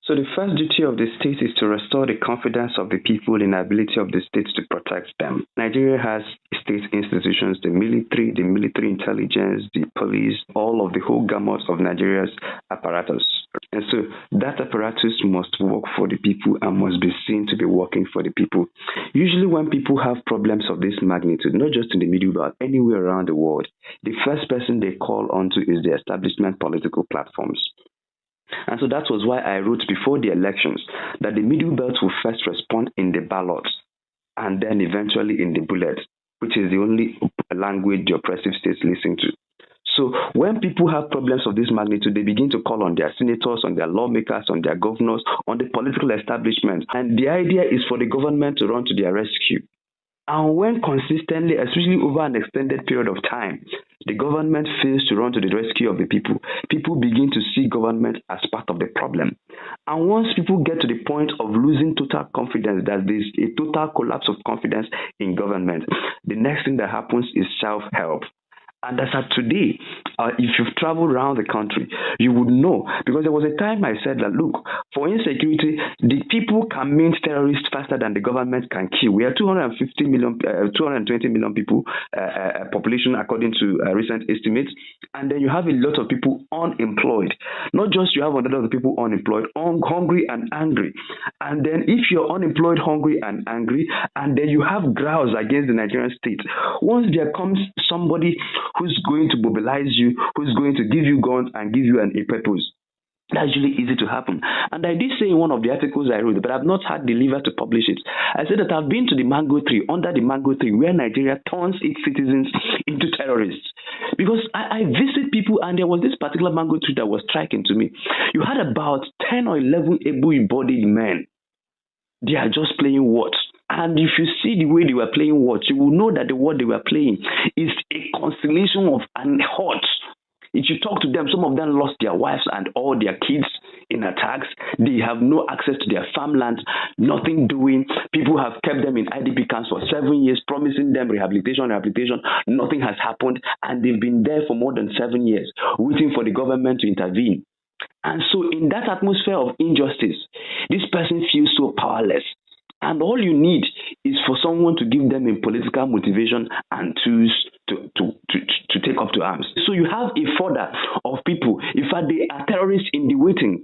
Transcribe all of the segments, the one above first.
So the first duty of the state is to restore the confidence of the people in the ability of the state to protect them. Nigeria has state institutions, the military intelligence, the police, all of the whole gamut of Nigeria's apparatus. And so that apparatus must work for the people and must be seen to be working for the people. Usually when people have problems of this magnitude, not just in the Middle Belt, anywhere around the world, the first person they call onto is the establishment political platforms. And so that was why I wrote before the elections that the Middle Belt will first respond in the ballot and then eventually in the bullet, which is the only language the oppressive states listen to. So when people have problems of this magnitude, they begin to call on their senators, on their lawmakers, on their governors, on the political establishment. And the idea is for the government to run to their rescue. And when consistently, especially over an extended period of time, the government fails to run to the rescue of the people, people begin to see government as part of the problem. And once people get to the point of losing total confidence, that there's a total collapse of confidence in government, the next thing that happens is self-help. And as of today, if you've traveled around the country, you would know, because there was a time I said that, look, for insecurity, the people can mint terrorists faster than the government can kill. We are 220 million people population according to recent estimates, and then you have a lot of people unemployed. Not just you have a lot of people unemployed, hungry and angry. And then if you're unemployed, hungry and angry, and then you have growls against the Nigerian state, once there comes somebody who's going to mobilize you, who's going to give you guns and give you a purpose, that's usually easy to happen. And I did say in one of the articles I wrote, but I've not had the liver to publish it. I said that I've been to the mango tree, under the mango tree, where Nigeria turns its citizens into terrorists. Because I visit people, and there was this particular mango tree that was striking to me. You had about 10 or 11 able-bodied men. They are just playing what? And if you see the way they were playing what, you will know that the word they were playing is a constellation of an hurt. If you talk to them, some of them lost their wives and all their kids in attacks. They have no access to their farmland, nothing doing. People have kept them in IDP camps for 7 years, promising them rehabilitation. Nothing has happened, and they've been there for more than 7 years, waiting for the government to intervene. And so in that atmosphere of injustice, this person feels so powerless. And all you need is for someone to give them a political motivation and tools to take up to arms. So you have a fodder of people. In fact, they are terrorists in the waiting,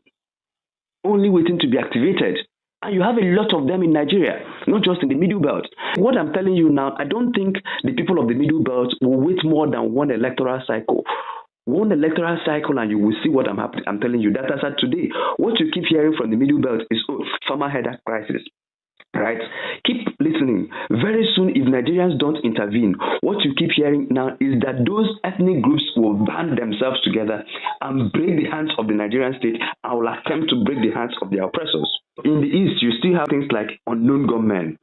only waiting to be activated. And you have a lot of them in Nigeria, not just in the Middle Belt. What I'm telling you now, I don't think the people of the Middle Belt will wait more than one electoral cycle. One electoral cycle, and you will see what I'm telling you. That as of today, what you keep hearing from the Middle Belt is farmer header crisis. Right? Keep listening. Very soon, if Nigerians don't intervene, what you keep hearing now is that those ethnic groups will band themselves together and break the hands of the Nigerian state and will attempt to break the hands of their oppressors. In the East, you still have things like unknown gunmen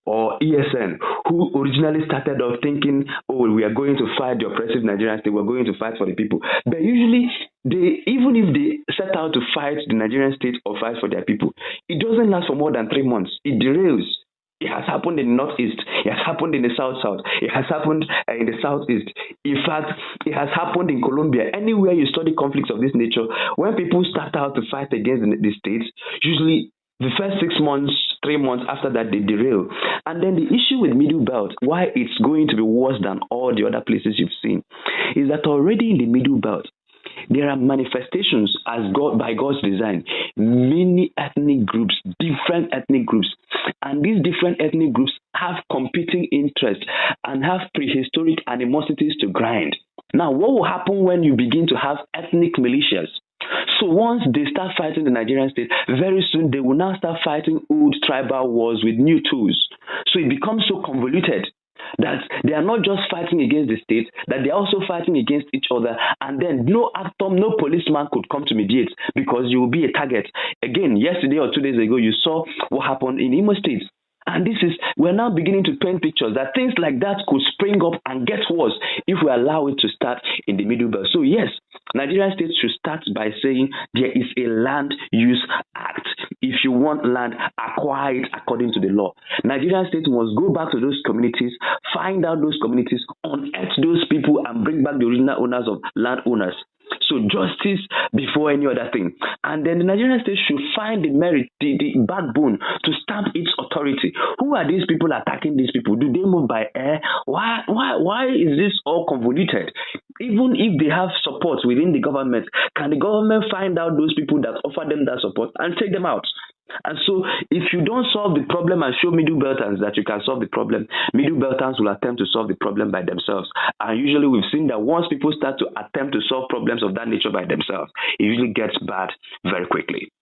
or ESN, who originally started off thinking, oh, we are going to fight the oppressive Nigerian state, we're going to fight for the people. But usually, even if they set out to fight the Nigerian state or fight for their people, it doesn't last for more than 3 months. It derails. It has happened in the Northeast. It has happened in the South-South. It has happened in the Southeast. In fact, it has happened in Colombia. Anywhere you study conflicts of this nature, when people start out to fight against the states, usually the first 6 months, 3 months after that, they derail. And then the issue with Middle Belt, why it's going to be worse than all the other places you've seen, is that already in the Middle Belt, there are manifestations by God's design, many ethnic groups, different ethnic groups. And these different ethnic groups have competing interests and have prehistoric animosities to grind. Now, what will happen when you begin to have ethnic militias? So once they start fighting the Nigerian state, very soon they will now start fighting old tribal wars with new tools. So it becomes so convoluted that they are not just fighting against the state, that they are also fighting against each other, and then no atom, no policeman could come to mediate because you will be a target. Again, yesterday or 2 days ago, you saw what happened in Imo State. And we're now beginning to paint pictures that things like that could spring up and get worse if we allow it to start in the Middle Belt. So yes, Nigerian state should start by saying there is a land use act. If you want land, acquire it according to the law. Nigerian state must go back to those communities, find out those communities, unearth those people and bring back the original owners of landowners. So justice before any other thing. And then the Nigerian state should find the merit, the backbone to stamp its authority. Who are these people attacking these people? Do they move by air? Why is this all convoluted? Even if they have support within the government, can the government find out those people that offer them that support and take them out? And so, if you don't solve the problem and show middle Beltans that you can solve the problem, middle Beltans will attempt to solve the problem by themselves. And usually, we've seen that once people start to attempt to solve problems of that nature by themselves, it usually gets bad very quickly.